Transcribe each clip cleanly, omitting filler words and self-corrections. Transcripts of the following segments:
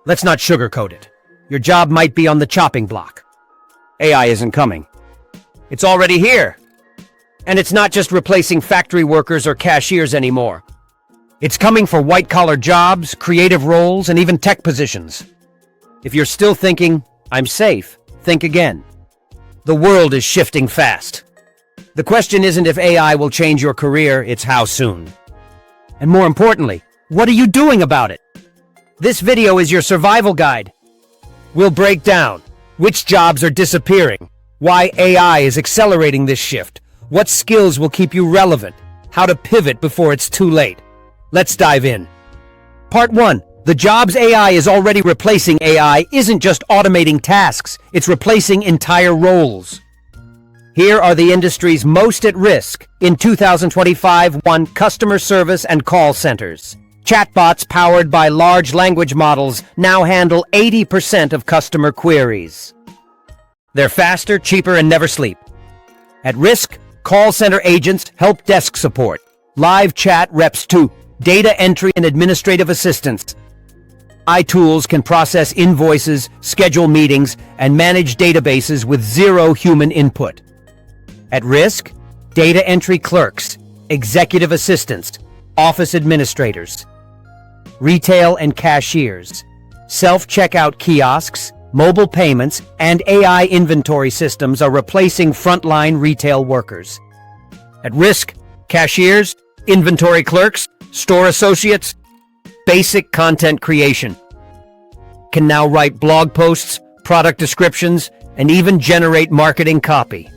Let's not sugarcoat it. Your job might be on the chopping block. AI isn't coming. It's already here. And it's not just replacing factory workers or cashiers anymore. It's coming for white-collar jobs, creative roles, and even tech positions. If you're still thinking, I'm safe, think again. The world is shifting fast. The question isn't if AI will change your career, it's how soon. And more importantly, what are you doing about it? This video is your survival guide. We'll break down which jobs are disappearing, why AI is accelerating this shift, what skills will keep you relevant, how to pivot before it's too late. Let's dive in. Part 1. The jobs AI is already replacing. AI isn't just automating tasks, it's replacing entire roles. Here are the industries most at risk in 2025. 1. Customer service and call centers. Chatbots powered by large language models now handle 80% of customer queries. They're faster, cheaper, and never sleep. At risk, call center agents, help desk support, live chat reps too, data entry and administrative assistants. AI tools can process invoices, schedule meetings, and manage databases with zero human input. At risk, data entry clerks, executive assistants, office administrators, retail and cashiers, self-checkout kiosks, mobile payments, and AI inventory systems are replacing frontline retail workers. At risk, cashiers, inventory clerks, store associates, basic content creation can now write blog posts, product descriptions, and even generate marketing copy.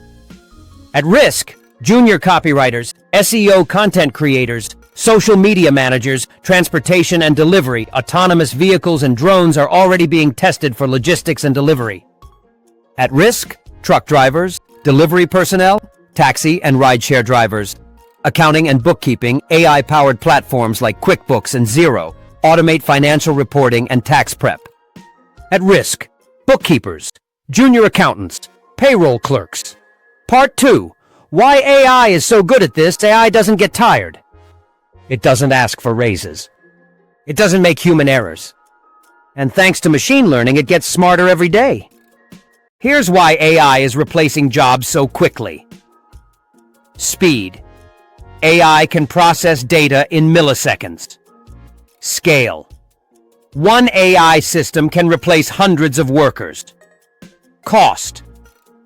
At risk, junior copywriters, SEO content creators, social media managers, transportation and delivery, autonomous vehicles and drones are already being tested for logistics and delivery. At risk, truck drivers, delivery personnel, taxi and rideshare drivers, accounting and bookkeeping, AI-powered platforms like QuickBooks and Xero automate financial reporting and tax prep. At risk, bookkeepers, junior accountants, payroll clerks. Part 2. Why AI is so good at this. AI doesn't get tired. It doesn't ask for raises. It doesn't make human errors. And thanks to machine learning, it gets smarter every day. Here's why AI is replacing jobs so quickly. Speed. AI can process data in milliseconds. Scale. One AI system can replace hundreds of workers. Cost.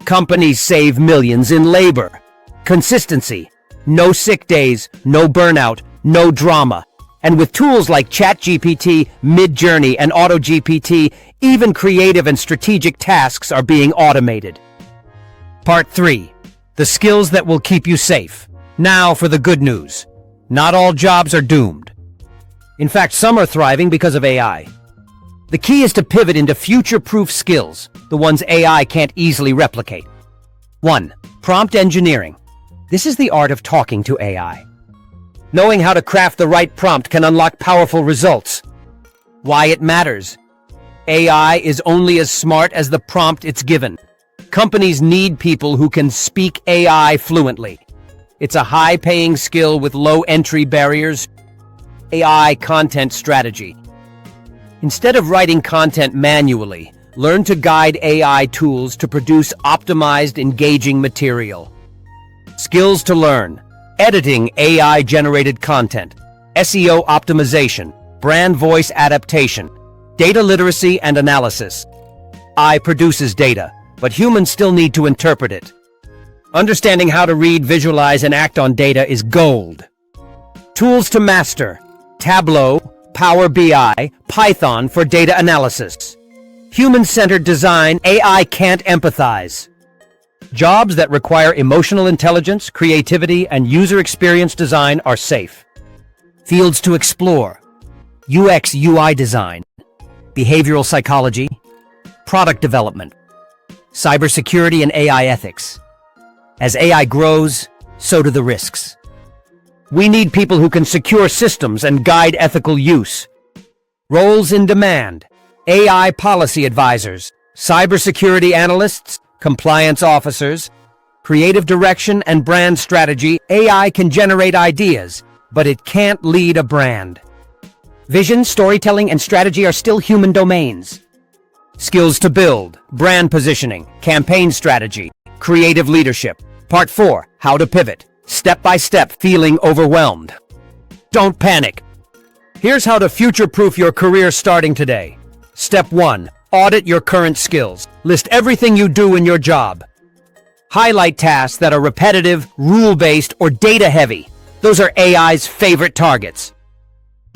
Companies save millions in labor. Consistency. No sick days, no burnout, no drama. And with tools like ChatGPT, Midjourney, and AutoGPT, even creative and strategic tasks are being automated. Part 3. The skills that will keep you safe. Now for the good news. Not all jobs are doomed. In fact, some are thriving because of AI. The key is to pivot into future-proof skills, the ones AI can't easily replicate. 1. Prompt engineering. This is the art of talking to AI. Knowing how to craft the right prompt can unlock powerful results. Why it matters. AI is only as smart as the prompt it's given. Companies need people who can speak AI fluently. It's a high-paying skill with low entry barriers. AI content strategy. Instead of writing content manually, learn to guide AI tools to produce optimized, engaging material. Skills to learn. Editing AI-generated content. SEO optimization. Brand voice adaptation. Data literacy and analysis. AI produces data, but humans still need to interpret it. Understanding how to read, visualize, and act on data is gold. Tools to master. Tableau, Power BI, Python for data analysis. Human-centered design. AI can't empathize. Jobs that require emotional intelligence, creativity, and user experience design are safe. Fields to explore. UX UI design, behavioral psychology, product development, cybersecurity, and AI ethics. As AI grows, so do the risks. We need people who can secure systems and guide ethical use. Roles in demand. AI policy advisors, cybersecurity analysts, compliance officers, creative direction, and brand strategy, AI can generate ideas, but it can't lead a brand. Vision, storytelling, and strategy are still human domains. Skills to build, brand positioning, campaign strategy, creative leadership. Part 4, how to pivot. Step by step, feeling overwhelmed. Don't panic. Here's how to future-proof your career starting today. Step 1, audit your current skills. List everything you do in your job. Highlight tasks that are repetitive, rule-based, or data-heavy. Those are AI's favorite targets.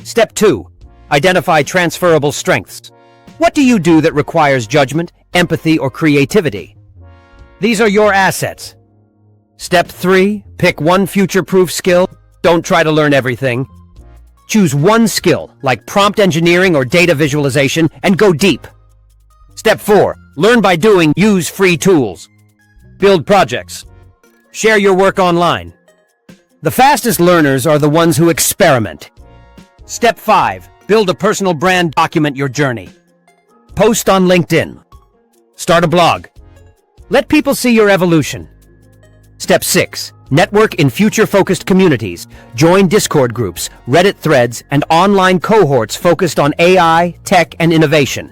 Step 2, identify transferable strengths. What do you do that requires judgment, empathy, or creativity? These are your assets. Step 3, pick one future-proof skill. Don't try to learn everything. Choose one skill, like prompt engineering or data visualization, and go deep. Step 4, learn by doing. Use free tools. Build projects. Share your work online. The fastest learners are the ones who experiment. Step 5, build a personal brand. Document your journey. Post on LinkedIn. Start a blog. Let people see your evolution. Step 6, network in future-focused communities. Join Discord groups, Reddit threads, and online cohorts focused on AI, tech, and innovation.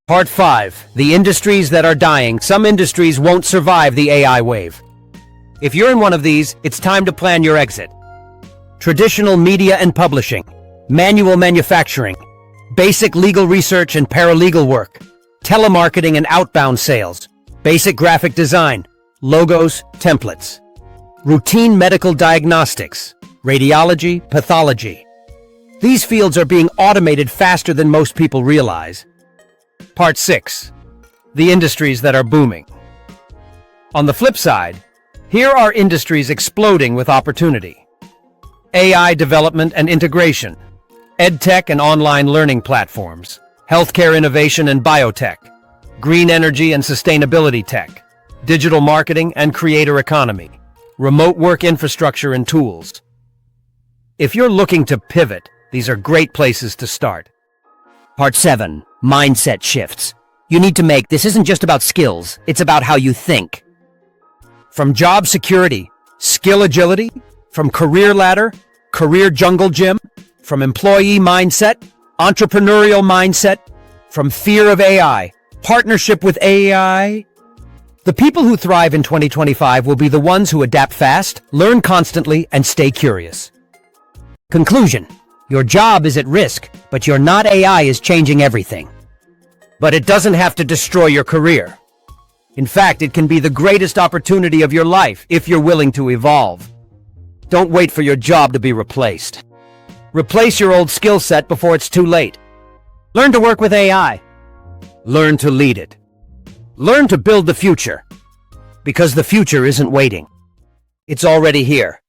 Part 5, the industries that are dying. Some industries won't survive the AI wave. If you're in one of these, it's time to plan your exit. Traditional media and publishing, manual manufacturing, basic legal research and paralegal work, telemarketing and outbound sales, basic graphic design, logos, templates, routine medical diagnostics, radiology, pathology. These fields are being automated faster than most people realize. Part 6, the industries that are booming. On the flip side, here are industries exploding with opportunity. AI development and integration, EdTech and online learning platforms, healthcare innovation and biotech, green energy and sustainability tech, digital marketing and creator economy, remote work infrastructure and tools. If you're looking to pivot, these are great places to start. Part 7, mindset shifts. You need to make. This isn't just about skills, it's about how you think. From job security, skill agility, from career ladder, career jungle gym, from employee mindset, entrepreneurial mindset, from fear of AI, partnership with AI. The people who thrive in 2025 will be the ones who adapt fast, learn constantly, and stay curious. Conclusion: your job is at risk, but your not AI is changing everything. But it doesn't have to destroy your career. In fact, it can be the greatest opportunity of your life if you're willing to evolve. Don't wait for your job to be replaced. Replace your old skill set before it's too late. Learn to work with AI. Learn to lead it. Learn to build the future. Because the future isn't waiting. It's already here.